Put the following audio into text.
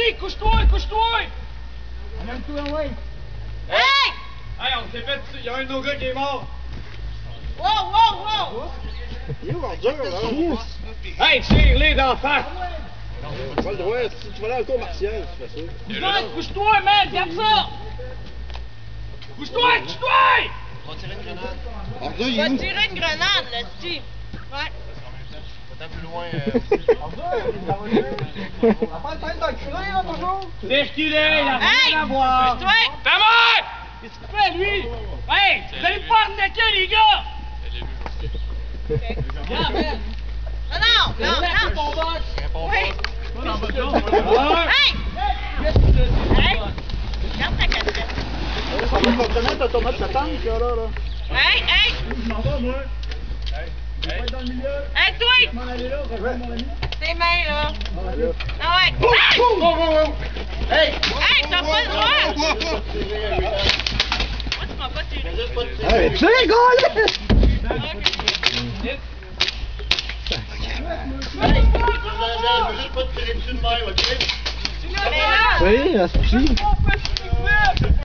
Esti, couche-toi, couche-toi! Amène-toi, ouais. Hey! Hey, on s'est fait... Il y a un de nos gars qui est mort. Wow, wow, wow! Il est où l'ordure, là? Hey, tire-les d'en face! T'as pas le droit, si tu vas aller en cours martial, tu fais ça. Couche-toi, couche-toi, man, garde ça! Couche-toi, couche-toi! On va tirer une grenade. Va tirer une grenade, là, Steve. Ouais. Va-t'en plus loin. T'as pas le temps d'enculer, là, toujours? Desculé, la Hey! à boire! Couche-toi! Ta mère! Qu'est-ce qu'il fait, lui? Hey, vous allez pas arnaquer, les gars! Regarde, man! Non, non, non, Relax, non! ton boss! Oui! Ouais. Hey! Hey! Garde ta casquette. Ça va fonctionner, t'as ton mode de tank, là, là. Hey, hey! Je m'en vais, moi. Je vais être dans le milieu. Hey, Je toi! m'en aller là, rejoins mon ami. Tes mains, là. Ah ouais! Hey! Hey! Hey, t'as pas le droit! Moi, tu m'as pas tiré. Hey, tu rigoles! Ok. Hey! Je veux juste pas te tirer dessus de même, ok? Mais là! Oui, à ce